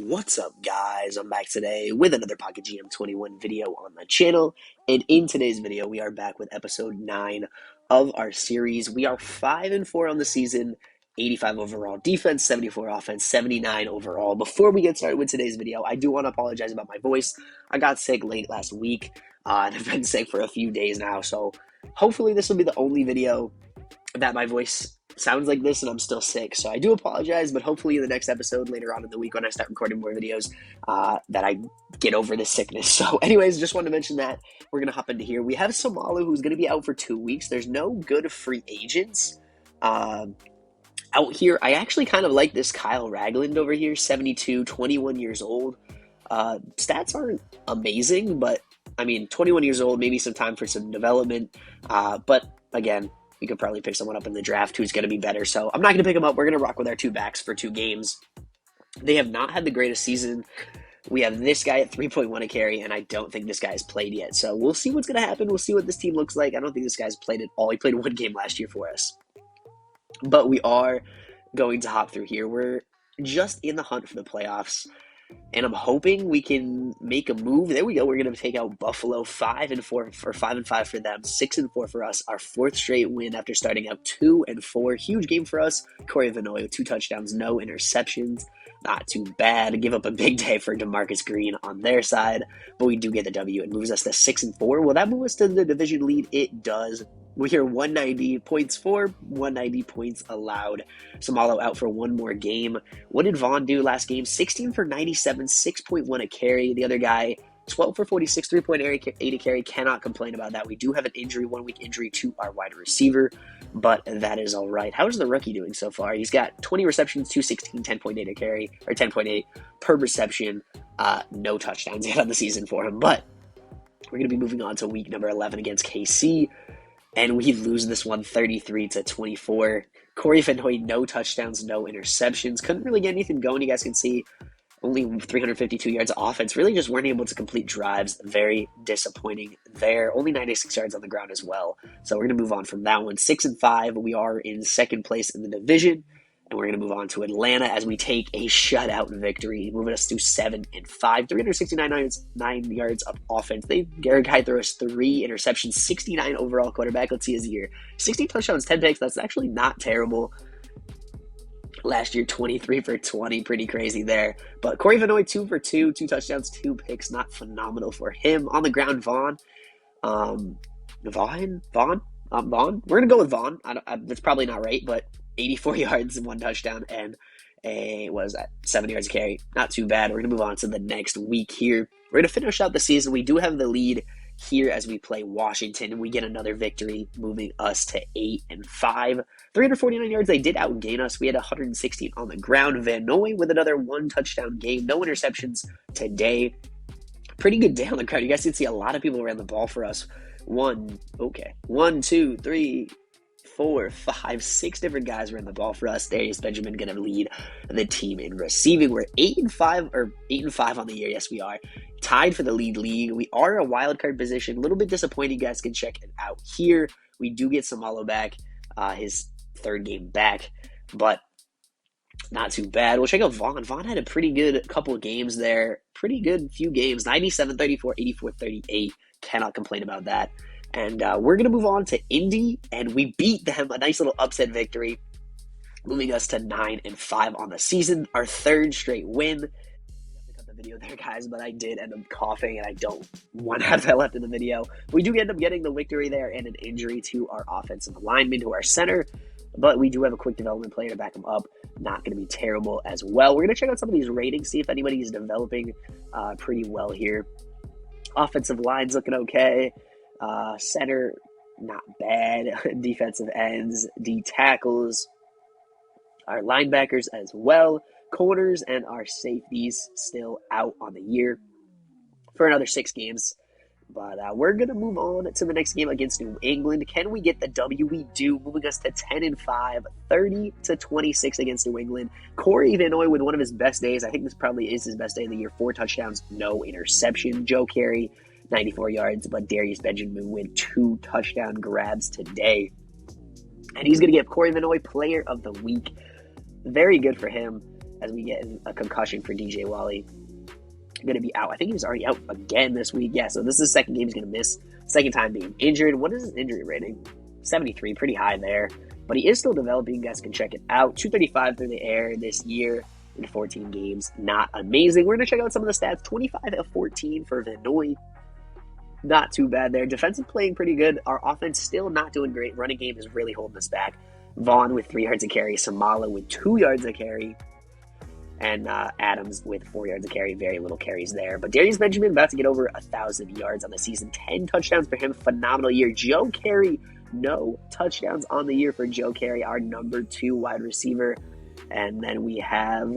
What's up, guys? I'm back today with another Pocket GM21 video on the channel. And in today's video, we are back with episode 9 of our series. We are 5-4 on the season, 85 overall defense, 74 offense, 79 overall. Before we get started with today's video, I do want to apologize about my voice. I got sick late last week, and I've been sick for a few days now. So hopefully this will be the only video that my voice sounds like this and I'm still sick. So I do apologize, but hopefully in the next episode later on in the week when I start recording more videos, that I get over this sickness. So anyways, just wanted to mention that. We're going to hop into here. We have Samalu, who's going to be out for 2 weeks. There's no good free agents out here. I actually kind of like this Kyle Ragland over here, 72, 21 years old. Stats aren't amazing, but I mean, 21 years old, maybe some time for some development. But again, we could probably pick someone up in the draft who's going to be better. So I'm not going to pick him up. We're going to rock with our 2 backs for 2 games. They have not had the greatest season. We have this guy at 3.1 a carry, and I don't think this guy's played yet. So we'll see what's going to happen. We'll see what this team looks like. I don't think this guy's played at all. He played 1 game last year for us. But we are going to hop through here. We're just in the hunt for the playoffs. And I'm hoping we can make a move. There we go. We're going to take out Buffalo 5-4 for 5-5 for them, 6-4 for us. Our 4th straight win after starting out 2-4. Huge game for us. Corey Vanoy, 2 touchdowns, no interceptions. Not too bad. Give up a big day for DeMarcus Green on their side, but we do get the W. It moves us to 6-4. Will that move us to the division lead? It does. We're here 190 points for, 190 points allowed. Samalo out for 1 more game. What did Vaughn do last game? 16 for 97, 6.1 a carry. The other guy, 12 for 46, 3.8 a carry. Cannot complain about that. We do have an injury, 1-week injury to our wide receiver, but that is all right. How's the rookie doing so far? He's got 20 receptions, 216, 10.8 a carry, or 10.8 per reception. No touchdowns yet on the season for him, but we're going to be moving on to week number 11 against KC. And we lose this one 33-24. Corey Vanoy, no touchdowns, no interceptions. Couldn't really get anything going. You guys can see only 352 yards of offense. Really just weren't able to complete drives. Very disappointing there. Only 96 yards on the ground as well. So we're going to move on from that one. 6-5. We are in 2nd place in the division. And we're going to move on to Atlanta as we take a shutout victory, moving us to 7-5. 369 yards of offense. Garrett Guy threw us 3 interceptions, 69 overall quarterback. Let's see his year. 16 touchdowns, 10 picks. That's actually not terrible. Last year, 23 for 20. Pretty crazy there. But Corey Vanoy, 2 for 2. 2 touchdowns, 2 picks. Not phenomenal for him. On the ground, Vaughn. Vaughn? We're going to go with Vaughn. That's probably not right, but 84 yards and 1 touchdown and 7 yards of carry. Not too bad. We're going to move on to the next week here. We're going to finish out the season. We do have the lead here as we play Washington, and we get another victory, moving us to 8-5. 349 yards. They did outgain us. We had 116 on the ground. Vanoy with another 1 touchdown game. No interceptions today. Pretty good day on the ground. You guys can see a lot of people ran the ball for us. 1, 2, 3, 4, 5, 6 different guys ran the ball for us. Darius Benjamin going to lead the team in receiving. We're 8-5 on the year. Yes, we are tied for the lead. We are a wild card position. A little bit disappointing. You guys can check it out here. We do get Samalo back, his 3rd game back, but not too bad. We'll check out Vaughn. Vaughn had a pretty good couple of games there. Pretty good few games. 97-34, 84-38. Cannot complain about that. And we're going to move on to Indy, and we beat them. A nice little upset victory, moving us to 9-5 on the season. Our 3rd straight win. I cut the video there, guys, but I did end up coughing, and I don't want to have that left in the video. We do end up getting the victory there and an injury to our offensive lineman, to our center, but we do have a quick development player to back him up. Not going to be terrible as well. We're going to check out some of these ratings, see if anybody is developing pretty well here. Offensive line's looking okay. Center, not bad. Defensive ends, D tackles, our linebackers as well. Corners and our safeties still out on the year for another 6 games. But we're going to move on to the next game against New England. Can we get the W? We do, moving us to 10-5, 30-26 against New England. Corey Vanoy with one of his best days. I think this probably is his best day of the year. 4 touchdowns, no interception. Joe Carey, 94 yards, but Darius Benjamin with 2 touchdown grabs today. And he's going to get Corey Vanoy Player of the Week. Very good for him. as we get a concussion for DJ Wally. Going to be out. I think he was already out again this week. Yeah, so this is the second game he's going to miss. Second time being injured. What is his injury rating? 73, pretty high there. But he is still developing. You guys can check it out. 235 through the air this year in 14 games. Not amazing. We're going to check out some of the stats. 25 of 14 for Vinoy. Not too bad there. Defensive playing pretty good. Our offense still not doing great. Running game is really holding us back. Vaughn with 3 yards a carry. Samala with 2 yards a carry. And Adams with 4 yards a carry. Very little carries there. But Darius Benjamin about to get over 1,000 yards on the season. 10 touchdowns for him. Phenomenal year. Joe Carey, no touchdowns on the year for Joe Carey, our number 2 wide receiver. And then we have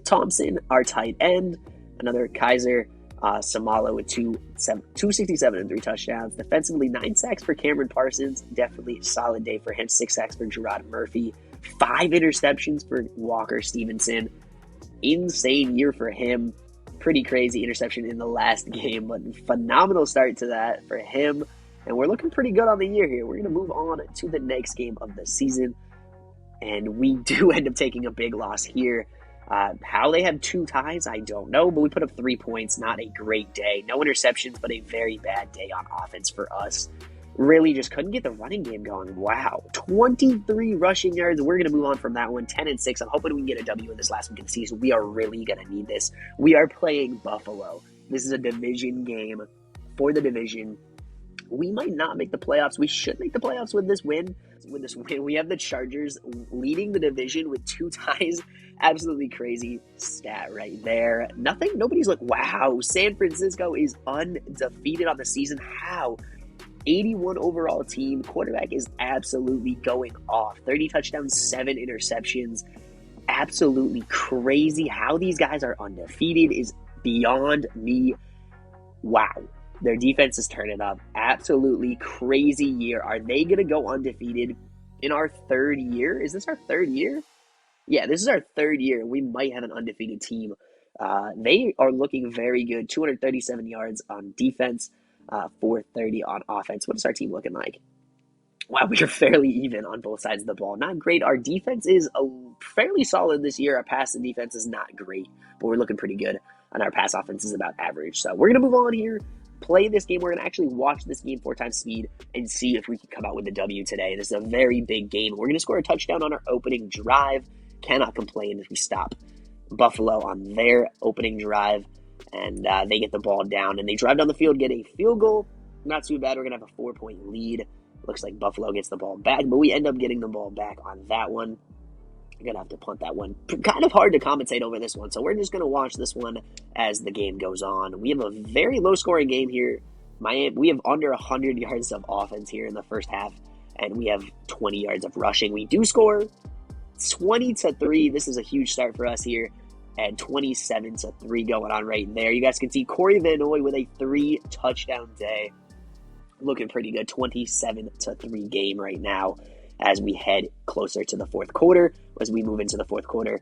Thompson, our tight end. Another Kaiser. Samala with 267 and 3 touchdowns. Defensively, 9 sacks for Cameron Parsons. Definitely a solid day for him. 6 sacks for Gerard Murphy. 5 interceptions for Walker Stevenson. Insane year for him. Pretty crazy interception in the last game, but phenomenal start to that for him. And we're looking pretty good on the year here. We're going to move on to the next game of the season. And we do end up taking a big loss here. How they had 2 ties, I don't know, but we put up 3 points. Not a great day. No interceptions, but a very bad day on offense for us. Really just couldn't get the running game going. Wow. 23 rushing yards. We're going to move on from that one. 10-6. I'm hoping we can get a W in this last week of the season. We are really going to need this. We are playing Buffalo. This is a division game for the division. We might not make the playoffs. We should make the playoffs with this win. We have the Chargers leading the division with 2 ties. Absolutely crazy stat right there. Nobody's like, wow, San Francisco is undefeated on the season. How? 81 overall team. Quarterback is absolutely going off. 30 touchdowns, 7 interceptions. Absolutely crazy. How these guys are undefeated is beyond me. Wow. Their defense is turning up. Absolutely crazy year. Are they going to go undefeated in our 3rd year? Is this our 3rd year? Yeah, this is our 3rd year. We might have an undefeated team. They are looking very good. 237 yards on defense, 430 on offense. What is our team looking like? Wow, we are fairly even on both sides of the ball. Not great. Our defense is fairly solid this year. Our pass and defense is not great, but we're looking pretty good. And our pass offense is about average. So we're going to move on here. Play this game. We're going to actually watch this game 4 times speed and see if we can come out with a W today. This is a very big game. We're going to score a touchdown on our opening drive. Cannot complain if we stop Buffalo on their opening drive and they get the ball down and they drive down the field, get a field goal. Not too bad. We're going to have a 4-point lead. Looks like Buffalo gets the ball back, but we end up getting the ball back on that one. We're going to have to punt that one. Kind of hard to commentate over this one, so we're just going to watch this one as the game goes on. We have a very low-scoring game here. We have under 100 yards of offense here in the first half, and we have 20 yards of rushing. We do score 20-3. This is a huge start for us here, and 27-3 going on right there. You guys can see Corey Vanoy with a 3-touchdown day. Looking pretty good. 27-3 game right now as we head closer to the 4th quarter, as we move into the 4th quarter.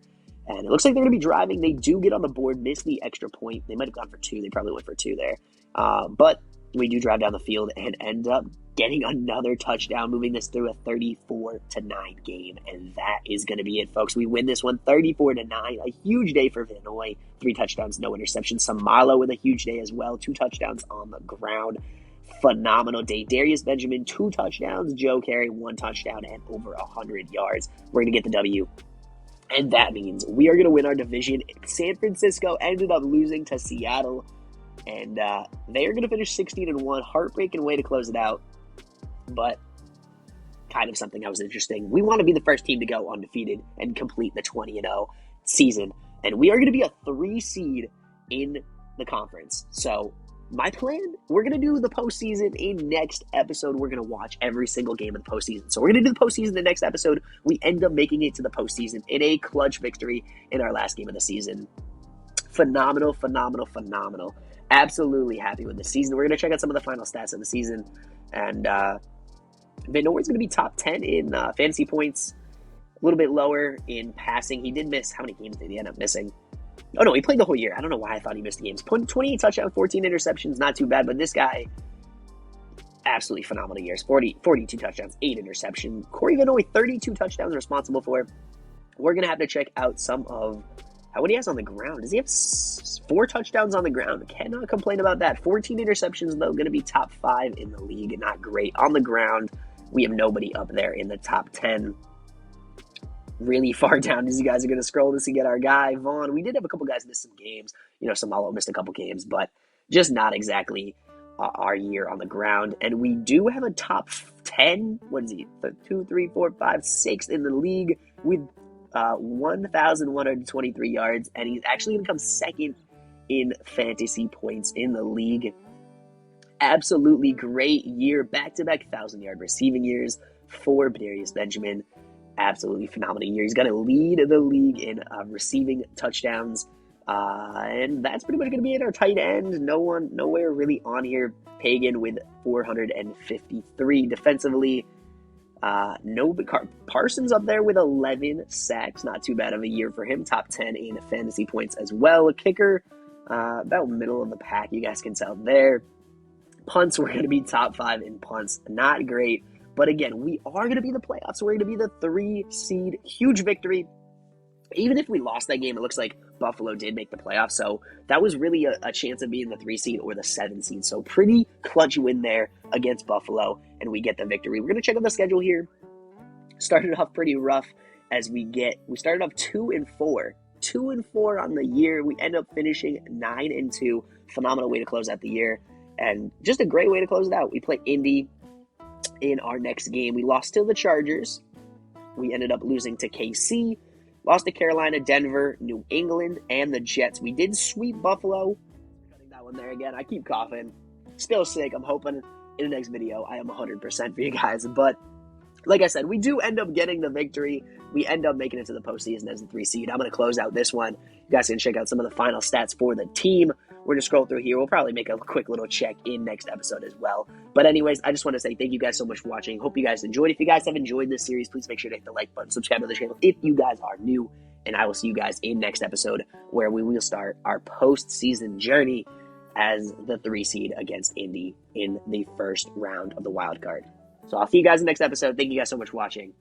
And it looks like they're going to be driving. They do get on the board, miss the extra point. They might have gone for 2. They probably went for 2 there. But we do drive down the field and end up getting another touchdown, moving this through a 34-9 game. And that is going to be it, folks. We win this one 34-9. A huge day for Vanoy. 3 touchdowns, no interceptions. Samalo with a huge day as well. 2 touchdowns on the ground. Phenomenal day. Darius Benjamin, 2 touchdowns. Joe Carey, 1 touchdown and over 100 yards. We're going to get the W. And that means we are going to win our division. San Francisco ended up losing to Seattle. And they are going to finish 16-1. Heartbreaking way to close it out. But kind of something that was interesting. We want to be the first team to go undefeated and complete the 20-0 season. And we are going to be a 3 seed in the conference. So my plan, we're going to do the postseason in next episode. We're going to watch every single game of the postseason. So we're going to do the postseason in the next episode. We end up making it to the postseason in a clutch victory in our last game of the season. Phenomenal. Absolutely happy with the season. We're going to check out some of the final stats of the season. And Vanoy's going to be top 10 in fantasy points. A little bit lower in passing. He did miss, how many games did he end up missing? Oh, no, he played the whole year. I don't know why I thought he missed the games. 28 touchdowns, 14 interceptions, not too bad. But this guy, absolutely phenomenal years. 42 touchdowns, 8 interceptions. Corey Vanoy, 32 touchdowns responsible for. We're going to have to check out some of what he has on the ground. Does he have 4 touchdowns on the ground? Cannot complain about that. 14 interceptions, though, going to be top 5 in the league. Not great. On the ground, we have nobody up there in the top 10. Really far down as you guys are going to scroll to see get our guy, Vaughn. We did have a couple guys miss some games. Samalo missed a couple games, but just not exactly our year on the ground. And we do have a top 10. What is he? 2, 3, 4, 5, 6 in the league with 1,123 yards, and he's actually going to come second in fantasy points in the league. Absolutely great year, back-to-back 1,000-yard receiving years for Badarius Benjamin. Absolutely phenomenal year. He's going to lead the league in receiving touchdowns, and that's pretty much going to be it. Our tight end, nowhere really on here. Pagan with 453 defensively. Parsons up there with 11 sacks. Not too bad of a year for him. Top 10 in fantasy points as well. A kicker, about middle of the pack. You guys can tell there. Punts, we're going to be top 5 in punts. Not great. But again, we are going to be in the playoffs. We're going to be the 3 seed. Huge victory. Even if we lost that game, it looks like Buffalo did make the playoffs. So that was really a chance of being the 3 seed or the 7 seed. So pretty clutch win there against Buffalo, and we get the victory. We're going to check out the schedule here. Started off pretty rough as we started off 2-4. 2-4 on the year. We end up finishing 9-2. Phenomenal way to close out the year. And just a great way to close it out. We play Indy in our next game. We lost to the Chargers. We ended up losing to KC. Lost to Carolina, Denver, New England, and the Jets. We did sweep Buffalo. Cutting that one there again. I keep coughing. Still sick. I'm hoping in the next video I am 100% for you guys. But like I said, we do end up getting the victory. We end up making it to the postseason as the 3 seed. I'm going to close out this one. You guys can check out some of the final stats for the team. We're going to scroll through here. We'll probably make a quick little check in next episode as well. But anyways, I just want to say thank you guys so much for watching. Hope you guys enjoyed. If you guys have enjoyed this series, please make sure to hit the like button, subscribe to the channel if you guys are new. And I will see you guys in next episode where we will start our postseason journey as the 3 seed against Indy in the first round of the wild card. So I'll see you guys in the next episode. Thank you guys so much for watching.